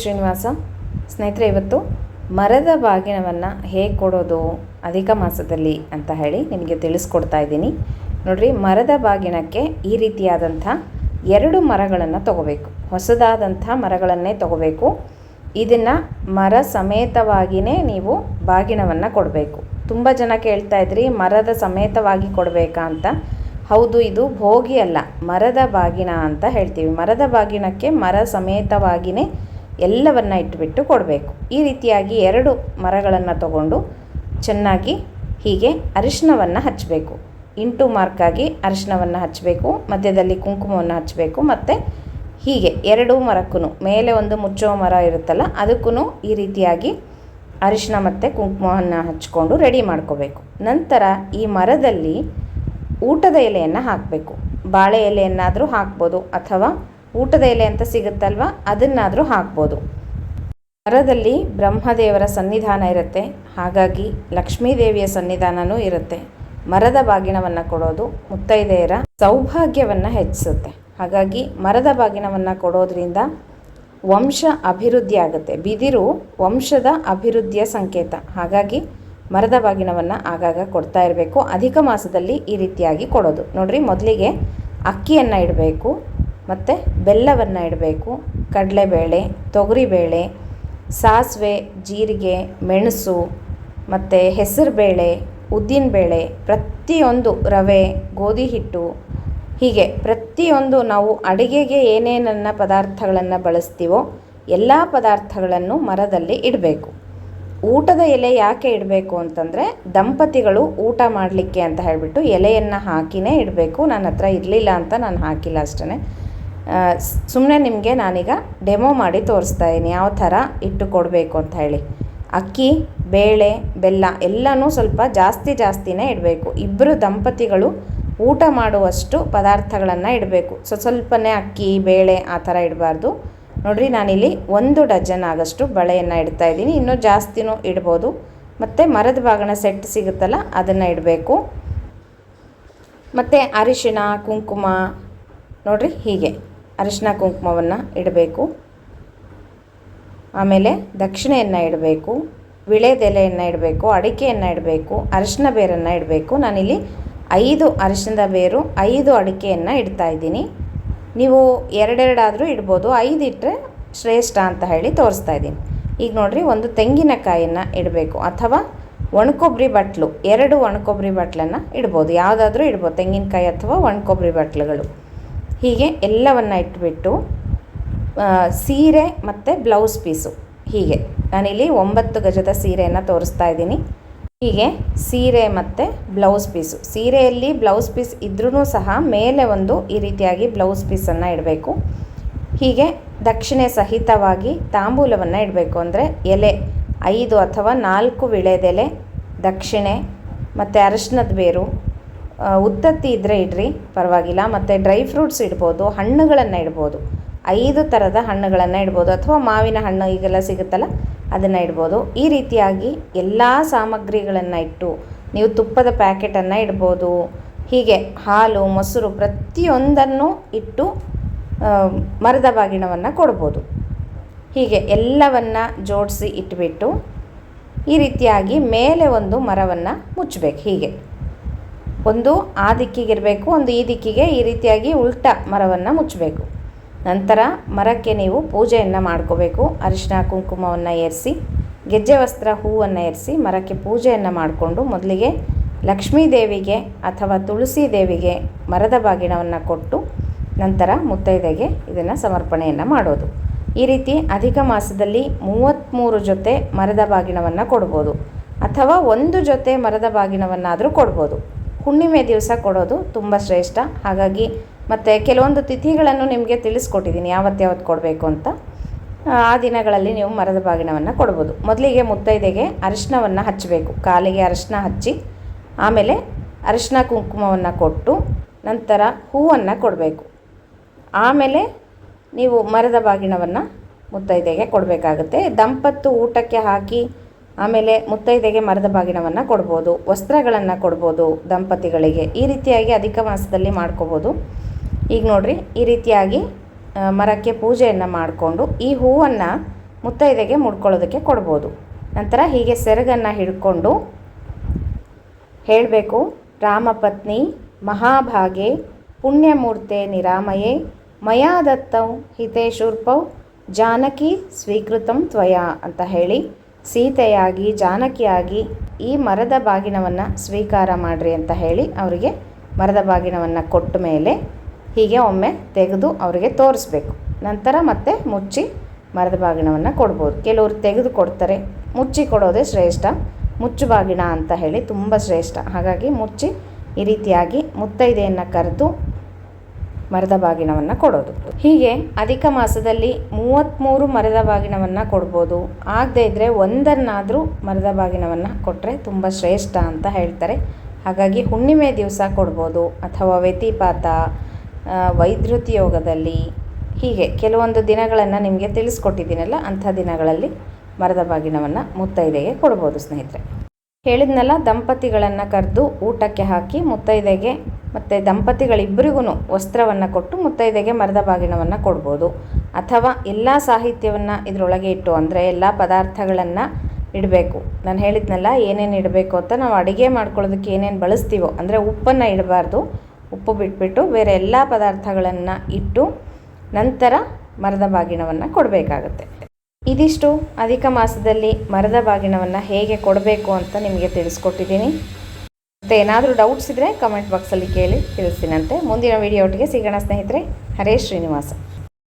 ಶ್ರೀನಿವಾಸ. ಸ್ನೇಹಿತರೆ, ಇವತ್ತು ಮರದ ಬಾಗಿನವನ್ನು ಹೇಗೆ ಕೊಡೋದು ಅಧಿಕ ಮಾಸದಲ್ಲಿ ಅಂತ ಹೇಳಿ ನಿಮಗೆ ತಿಳಿಸ್ಕೊಡ್ತಾ ಇದ್ದೀನಿ. ನೋಡಿರಿ, ಮರದ ಬಾಗಿನಕ್ಕೆ ಈ ರೀತಿಯಾದಂಥ 2 ಮರಗಳನ್ನು ತಗೋಬೇಕು. ಹೊಸದಾದಂಥ ಮರಗಳನ್ನೇ ತಗೋಬೇಕು. ಇದನ್ನು ಮರ ಸಮೇತವಾಗಿಯೇ ನೀವು ಬಾಗಿನವನ್ನು ಕೊಡಬೇಕು. ತುಂಬ ಜನ ಕೇಳ್ತಾ ಇದ್ರಿ, ಮರದ ಸಮೇತವಾಗಿ ಕೊಡಬೇಕಾ ಅಂತ. ಹೌದು, ಇದು ಭೋಗಿ ಅಲ್ಲ, ಮರದ ಬಾಗಿನ ಅಂತ ಹೇಳ್ತೀವಿ. ಮರದ ಬಾಗಿನಕ್ಕೆ ಮರ ಸಮೇತವಾಗಿಯೇ ಎಲ್ಲವನ್ನು ಇಟ್ಬಿಟ್ಟು ಕೊಡಬೇಕು. ಈ ರೀತಿಯಾಗಿ 2 ಮರಗಳನ್ನು ತಗೊಂಡು ಚೆನ್ನಾಗಿ ಹೀಗೆ ಅರಿಶಿನವನ್ನು ಹಚ್ಚಬೇಕು. ಇಂಟು ಮಾರ್ಕಾಗಿ ಅರಿಶಿನವನ್ನು ಹಚ್ಚಬೇಕು, ಮಧ್ಯದಲ್ಲಿ ಕುಂಕುಮವನ್ನು ಹಚ್ಚಬೇಕು. ಮತ್ತು ಹೀಗೆ 2 ಮರಕ್ಕೂ ಮೇಲೆ ಒಂದು ಮುಚ್ಚೋ ಮರ ಇರುತ್ತಲ್ಲ, ಅದಕ್ಕೂ ಈ ರೀತಿಯಾಗಿ ಅರಿಶಿನ ಮತ್ತು ಕುಂಕುಮವನ್ನು ಹಚ್ಕೊಂಡು ರೆಡಿ ಮಾಡ್ಕೋಬೇಕು. ನಂತರ ಈ ಮರದಲ್ಲಿ ಊಟದ ಎಲೆಯನ್ನು ಹಾಕಬೇಕು. ಬಾಳೆ ಎಲೆಯನ್ನಾದರೂ ಹಾಕ್ಬೋದು, ಅಥವಾ ಊಟದ ಎಲೆ ಅಂತ ಸಿಗುತ್ತಲ್ವ, ಅದನ್ನಾದರೂ ಹಾಕ್ಬೋದು. ಮರದಲ್ಲಿ ಬ್ರಹ್ಮದೇವರ ಸನ್ನಿಧಾನ ಇರುತ್ತೆ, ಹಾಗಾಗಿ ಲಕ್ಷ್ಮೀದೇವಿಯ ಸನ್ನಿಧಾನವೂ ಇರುತ್ತೆ. ಮರದ ಬಾಗಿನವನ್ನು ಕೊಡೋದು ಮುತ್ತೈದೆಯರ ಸೌಭಾಗ್ಯವನ್ನು ಹೆಚ್ಚಿಸುತ್ತೆ. ಹಾಗಾಗಿ ಮರದ ಬಾಗಿನವನ್ನು ಕೊಡೋದ್ರಿಂದ ವಂಶ ಅಭಿವೃದ್ಧಿ ಆಗುತ್ತೆ. ಬಿದಿರು ವಂಶದ ಅಭಿವೃದ್ಧಿಯ ಸಂಕೇತ. ಹಾಗಾಗಿ ಮರದ ಬಾಗಿನವನ್ನು ಆಗಾಗ ಕೊಡ್ತಾ ಇರಬೇಕು. ಅಧಿಕ ಮಾಸದಲ್ಲಿ ಈ ರೀತಿಯಾಗಿ ಕೊಡೋದು. ನೋಡಿರಿ, ಮೊದಲಿಗೆ ಅಕ್ಕಿಯನ್ನು ಇಡಬೇಕು, ಮತ್ತು ಬೆಲ್ಲವನ್ನು ಇಡಬೇಕು, ಕಡಲೆಬೇಳೆ, ತೊಗರಿಬೇಳೆ, ಸಾಸಿವೆ, ಜೀರಿಗೆ, ಮೆಣಸು, ಮತ್ತು ಹೆಸರುಬೇಳೆ, ಉದ್ದಿನಬೇಳೆ, ಪ್ರತಿಯೊಂದು ರವೆ, ಗೋಧಿ ಹಿಟ್ಟು, ಹೀಗೆ ಪ್ರತಿಯೊಂದು ನಾವು ಅಡುಗೆಗೆ ಏನೇನನ್ನ ಪದಾರ್ಥಗಳನ್ನು ಬಳಸ್ತೀವೋ ಎಲ್ಲ ಪದಾರ್ಥಗಳನ್ನು ಮರದಲ್ಲಿ ಇಡಬೇಕು. ಊಟದ ಎಲೆ ಯಾಕೆ ಇಡಬೇಕು ಅಂತಂದರೆ, ದಂಪತಿಗಳು ಊಟ ಮಾಡಲಿಕ್ಕೆ ಅಂತ ಹೇಳಿಬಿಟ್ಟು ಎಲೆಯನ್ನು ಹಾಕಿನೇ ಇಡಬೇಕು. ನನ್ನ ಹತ್ರ ಇರಲಿಲ್ಲ ಅಂತ ನಾನು ಹಾಕಿಲ್ಲ ಅಷ್ಟೇ. ಸುಮ್ಮನೆ ನಿಮಗೆ ನಾನೀಗ ಡೆಮೋ ಮಾಡಿ ತೋರಿಸ್ತಾ ಇದ್ದೀನಿ ಯಾವ ಥರ ಇಟ್ಟು ಕೊಡಬೇಕು ಅಂತ ಹೇಳಿ. ಅಕ್ಕಿ, ಬೇಳೆ, ಬೆಲ್ಲ ಎಲ್ಲನೂ ಸ್ವಲ್ಪ ಜಾಸ್ತಿನೇ ಇಡಬೇಕು. ಇಬ್ಬರು ದಂಪತಿಗಳು ಊಟ ಮಾಡುವಷ್ಟು ಪದಾರ್ಥಗಳನ್ನು ಇಡಬೇಕು. ಸ್ವಲ್ಪನೇ ಅಕ್ಕಿ, ಬೇಳೆ ಆ ಥರ ಇಡಬಾರ್ದು. ನೋಡಿರಿ, ನಾನಿಲ್ಲಿ 1 ಡಜನ್ ಆಗಷ್ಟು ಬಳೆಯನ್ನು ಇಡ್ತಾ ಇದ್ದೀನಿ. ಇನ್ನೂ ಜಾಸ್ತಿನೂ ಇಡ್ಬೋದು. ಮತ್ತು ಮರದ ಬಾಗಿನ ಸೆಟ್ ಸಿಗುತ್ತಲ್ಲ, ಅದನ್ನು ಇಡಬೇಕು. ಮತ್ತು ಅರಿಶಿಣ, ಕುಂಕುಮ, ನೋಡಿರಿ ಹೀಗೆ ಅರಿಶಿಣ ಕುಂಕುಮವನ್ನು ಇಡಬೇಕು. ಆಮೇಲೆ ದಕ್ಷಿಣೆಯನ್ನು ಇಡಬೇಕು, ವಿಳೆದೆಲೆಯನ್ನು ಇಡಬೇಕು, ಅಡಿಕೆಯನ್ನು ಇಡಬೇಕು, ಅರಿಶಿಣ ಬೇರನ್ನು ಇಡಬೇಕು. ನಾನಿಲ್ಲಿ 5 ಅರಿಶಿಣದ ಬೇರು, 5 ಅಡಿಕೆಯನ್ನು ಇಡ್ತಾ ಇದ್ದೀನಿ. ನೀವು 2 ಆದರೂ ಇಡ್ಬೋದು, 5 ಇಟ್ಟರೆ ಶ್ರೇಷ್ಠ ಅಂತ ಹೇಳಿ ತೋರಿಸ್ತಾ ಇದ್ದೀನಿ. ಈಗ ನೋಡಿರಿ, ಒಂದು ತೆಂಗಿನಕಾಯನ್ನು ಇಡಬೇಕು, ಅಥವಾ ಒಣಕೊಬ್ಬರಿ ಬಟ್ಲು, 2 ಒಣಕೊಬ್ಬರಿ ಬಟ್ಲನ್ನು ಇಡ್ಬೋದು. ಯಾವುದಾದ್ರೂ ಇಡ್ಬೋದು, ತೆಂಗಿನಕಾಯಿ ಅಥವಾ ಒಣಕೊಬ್ಬರಿ ಬಟ್ಲುಗಳು. ಹೀಗೆ ಎಲ್ಲವನ್ನು ಇಟ್ಬಿಟ್ಟು ಸೀರೆ ಮತ್ತು ಬ್ಲೌಸ್ ಪೀಸು, ಹೀಗೆ ನಾನಿಲ್ಲಿ 9 ಗಜದ ಸೀರೆಯನ್ನು ತೋರಿಸ್ತಾ ಇದ್ದೀನಿ. ಹೀಗೆ ಸೀರೆ ಮತ್ತು ಬ್ಲೌಸ್ ಪೀಸು, ಸೀರೆಯಲ್ಲಿ ಬ್ಲೌಸ್ ಪೀಸ್ ಇದ್ರೂ ಸಹ ಮೇಲೆ ಒಂದು ಈ ರೀತಿಯಾಗಿ ಬ್ಲೌಸ್ ಪೀಸನ್ನು ಇಡಬೇಕು. ಹೀಗೆ ದಕ್ಷಿಣೆ ಸಹಿತವಾಗಿ ತಾಂಬೂಲವನ್ನು ಇಡಬೇಕು. ಅಂದರೆ ಎಲೆ 5 ಅಥವಾ 4 ವಿಳೆದೆಲೆ, ದಕ್ಷಿಣೆ ಮತ್ತು ಅರಿಶಿಣದ ಬೇರು, ಉತ್ತತ್ತಿ ಇದ್ದರೆ ಇಡ್ರಿ, ಪರವಾಗಿಲ್ಲ. ಮತ್ತು ಡ್ರೈ ಫ್ರೂಟ್ಸ್ ಇಡ್ಬೋದು, ಹಣ್ಣುಗಳನ್ನು ಇಡ್ಬೋದು. 5 ಥರದ ಹಣ್ಣುಗಳನ್ನು ಇಡ್ಬೋದು, ಅಥವಾ ಮಾವಿನ ಹಣ್ಣು ಈಗೆಲ್ಲ ಸಿಗುತ್ತಲ್ಲ, ಅದನ್ನು ಇಡ್ಬೋದು. ಈ ರೀತಿಯಾಗಿ ಎಲ್ಲ ಸಾಮಗ್ರಿಗಳನ್ನು ಇಟ್ಟು, ನೀವು ತುಪ್ಪದ ಪ್ಯಾಕೆಟನ್ನು ಇಡ್ಬೋದು. ಹೀಗೆ ಹಾಲು, ಮೊಸರು ಪ್ರತಿಯೊಂದನ್ನು ಇಟ್ಟು ಮರದ ಬಾಗಿನವನ್ನು ಕೊಡ್ಬೋದು. ಹೀಗೆ ಎಲ್ಲವನ್ನು ಜೋಡಿಸಿ ಇಟ್ಬಿಟ್ಟು ಈ ರೀತಿಯಾಗಿ ಮೇಲೆ ಒಂದು ಮರವನ್ನು ಮುಚ್ಚಬೇಕು. ಹೀಗೆ ಒಂದು ಆ ದಿಕ್ಕಿಗಿರಬೇಕು, ಒಂದು ಈ ದಿಕ್ಕಿಗೆ ಈ ರೀತಿಯಾಗಿ ಉಲ್ಟಾ ಮರವನ್ನು ಮುಚ್ಚಬೇಕು. ನಂತರ ಮರಕ್ಕೆ ನೀವು ಪೂಜೆಯನ್ನು ಮಾಡ್ಕೋಬೇಕು. ಅರಿಶಿನ ಕುಂಕುಮವನ್ನು ಏರಿಸಿ, ಗೆಜ್ಜೆ ವಸ್ತ್ರ, ಹೂವನ್ನು ಏರಿಸಿ ಮರಕ್ಕೆ ಪೂಜೆಯನ್ನು ಮಾಡಿಕೊಂಡು, ಮೊದಲಿಗೆ ಲಕ್ಷ್ಮೀ ದೇವಿಗೆ ಅಥವಾ ತುಳಸಿ ದೇವಿಗೆ ಮರದ ಬಾಗಿನವನ್ನು ಕೊಟ್ಟು, ನಂತರ ಮುತ್ತೈದೆಗೆ ಇದನ್ನು ಸಮರ್ಪಣೆಯನ್ನು ಮಾಡೋದು. ಈ ರೀತಿ ಅಧಿಕ ಮಾಸದಲ್ಲಿ 33 ಜೊತೆ ಮರದ ಬಾಗಿನವನ್ನು ಕೊಡ್ಬೋದು, ಅಥವಾ 1 ಜೊತೆ ಮರದ ಬಾಗಿನವನ್ನಾದರೂ ಕೊಡ್ಬೋದು. ಹುಣ್ಣಿಮೆ ದಿವಸ ಕೊಡೋದು ತುಂಬ ಶ್ರೇಷ್ಠ. ಹಾಗಾಗಿ ಮತ್ತು ಕೆಲವೊಂದು ತಿಥಿಗಳನ್ನು ನಿಮಗೆ ತಿಳಿಸ್ಕೊಟ್ಟಿದ್ದೀನಿ, ಯಾವತ್ತು ಕೊಡಬೇಕು ಅಂತ. ಆ ದಿನಗಳಲ್ಲಿ ನೀವು ಮರದ ಬಾಗಿನವನ್ನು ಕೊಡ್ಬೋದು. ಮೊದಲಿಗೆ ಮುತ್ತೈದೆಗೆ ಅರಿಶಿನವನ್ನು ಹಚ್ಚಬೇಕು, ಕಾಲಿಗೆ ಅರಿಶಿನ ಹಚ್ಚಿ, ಆಮೇಲೆ ಅರಿಶಿನ ಕುಂಕುಮವನ್ನು ಕೊಟ್ಟು, ನಂತರ ಹೂವನ್ನು ಕೊಡಬೇಕು. ಆಮೇಲೆ ನೀವು ಮರದ ಬಾಗಿನವನ್ನು ಮುತ್ತೈದೆಗೆ ಕೊಡಬೇಕಾಗುತ್ತೆ. ದಂಪತ್ತು ಊಟಕ್ಕೆ ಹಾಕಿ ಆಮೇಲೆ ಮುತ್ತೈದೆಗೆ ಮರದ ಬಾಗಿನವನ್ನು ಕೊಡ್ಬೋದು, ವಸ್ತ್ರಗಳನ್ನು ಕೊಡ್ಬೋದು ದಂಪತಿಗಳಿಗೆ. ಈ ರೀತಿಯಾಗಿ ಅಧಿಕ ಮಾಸದಲ್ಲಿ ಮಾಡ್ಕೋಬೋದು. ಈಗ ನೋಡಿರಿ, ಈ ರೀತಿಯಾಗಿ ಮರಕ್ಕೆ ಪೂಜೆಯನ್ನು ಮಾಡಿಕೊಂಡು ಈ ಹೂವನ್ನು ಮುತ್ತೈದೆಗೆ ಮುಡ್ಕೊಳ್ಳೋದಕ್ಕೆ ಕೊಡ್ಬೋದು. ನಂತರ ಹೀಗೆ ಸೆರಗನ್ನು ಹಿಡ್ಕೊಂಡು ಹೇಳಬೇಕು, ರಾಮಪತ್ನಿ ಮಹಾಭಾಗೆ ಪುಣ್ಯಮೂರ್ತೆ ನಿರಾಮಯೇ ಮಯಾ ದತ್ತೌ ಹಿತೇಶೂರ್ಪೌ ಜಾನಕಿ ಸ್ವೀಕೃತಂ ತ್ವಯಾ ಅಂತ ಹೇಳಿ ಸೀತೆಯಾಗಿ ಜಾನಕಿಯಾಗಿ ಈ ಮರದ ಬಾಗಿನವನ್ನು ಸ್ವೀಕಾರ ಮಾಡಿರಿ ಅಂತ ಹೇಳಿ ಅವರಿಗೆ ಮರದ ಬಾಗಿನವನ್ನು ಕೊಟ್ಟ ಮೇಲೆ ಹೀಗೆ ಒಮ್ಮೆ ತೆಗೆದು ಅವರಿಗೆ ತೋರಿಸ್ಬೇಕು. ನಂತರ ಮತ್ತೆ ಮುಚ್ಚಿ ಮರದ ಬಾಗಿನವನ್ನು ಕೊಡ್ಬೋದು. ಕೆಲವರು ತೆಗೆದು ಕೊಡ್ತಾರೆ, ಮುಚ್ಚಿ ಕೊಡೋದೇ ಶ್ರೇಷ್ಠ. ಮುಚ್ಚು ಬಾಗಿನ ಅಂತ ಹೇಳಿ ತುಂಬ ಶ್ರೇಷ್ಠ. ಹಾಗಾಗಿ ಮುಚ್ಚಿ ಈ ರೀತಿಯಾಗಿ ಮುತ್ತೈದೆಯನ್ನು ಕರೆದು ಮರದ ಬಾಗಿನವನ್ನು ಕೊಡೋದು. ಹೀಗೆ ಅಧಿಕ ಮಾಸದಲ್ಲಿ 33 ಮರದ ಬಾಗಿನವನ್ನು ಕೊಡ್ಬೋದು. ಆಗದೇ ಇದ್ದರೆ ಒಂದನ್ನಾದರೂ ಮರದ ಬಾಗಿನವನ್ನು ಕೊಟ್ಟರೆ ತುಂಬ ಶ್ರೇಷ್ಠ ಅಂತ ಹೇಳ್ತಾರೆ. ಹಾಗಾಗಿ ಹುಣ್ಣಿಮೆ ದಿವಸ ಕೊಡ್ಬೋದು, ಅಥವಾ ವ್ಯತಿಪಾತ, ವೈದ್ಯುತಿ ಯೋಗದಲ್ಲಿ, ಹೀಗೆ ಕೆಲವೊಂದು ದಿನಗಳನ್ನು ನಿಮಗೆ ತಿಳಿಸ್ಕೊಟ್ಟಿದ್ದೀನಲ್ಲ, ಅಂಥ ದಿನಗಳಲ್ಲಿ ಮರದ ಬಾಗಿನವನ್ನು ಮುತ್ತೈದೆಗೆ ಕೊಡ್ಬೋದು ಸ್ನೇಹಿತರೆ. ಹೇಳಿದ್ನಲ್ಲ, ದಂಪತಿಗಳನ್ನು ಕರೆದು ಊಟಕ್ಕೆ ಹಾಕಿ ಮುತ್ತೈದೆಗೆ ಮತ್ತು ದಂಪತಿಗಳಿಬ್ಬರಿಗೂ ವಸ್ತ್ರವನ್ನು ಕೊಟ್ಟು ಮುತ್ತೈದೆಗೆ ಮರದ ಬಾಗಿನವನ್ನು ಕೊಡ್ಬೋದು. ಅಥವಾ ಎಲ್ಲ ಸಾಹಿತ್ಯವನ್ನು ಇದರೊಳಗೆ ಇಟ್ಟು, ಅಂದರೆ ಎಲ್ಲ ಪದಾರ್ಥಗಳನ್ನು ಇಡಬೇಕು. ನಾನು ಹೇಳಿದ್ನಲ್ಲ ಏನೇನು ಇಡಬೇಕು ಅಂತ. ನಾವು ಅಡುಗೆ ಮಾಡ್ಕೊಳ್ಳೋದಕ್ಕೆ ಏನೇನು ಬಳಸ್ತೀವೋ, ಅಂದರೆ ಉಪ್ಪನ್ನು ಇಡಬಾರ್ದು, ಉಪ್ಪು ಬಿಟ್ಬಿಟ್ಟು ಬೇರೆ ಎಲ್ಲ ಪದಾರ್ಥಗಳನ್ನು ಇಟ್ಟು ನಂತರ ಮರದ ಬಾಗಿನವನ್ನು ಕೊಡಬೇಕಾಗತ್ತೆ. ಇದಿಷ್ಟು ಅಧಿಕ ಮಾಸದಲ್ಲಿ ಮರದ ಬಾಗಿನವನ್ನು ಹೇಗೆ ಕೊಡಬೇಕು ಅಂತ ನಿಮಗೆ ತಿಳಿಸ್ಕೊಟ್ಟಿದ್ದೀನಿ. ಮತ್ತು ಏನಾದರೂ ಡೌಟ್ಸ್ ಇದ್ದರೆ ಕಮೆಂಟ್ ಬಾಕ್ಸಲ್ಲಿ ಕೇಳಿ ತಿಳಿಸ್ತೀನಂತೆ. ಮುಂದಿನ ವಿಡಿಯೋ ಒಟ್ಟಿಗೆ ಸಿಗೋಣ ಸ್ನೇಹಿತರೆ. ಹರೇ ಶ್ರೀನಿವಾಸ.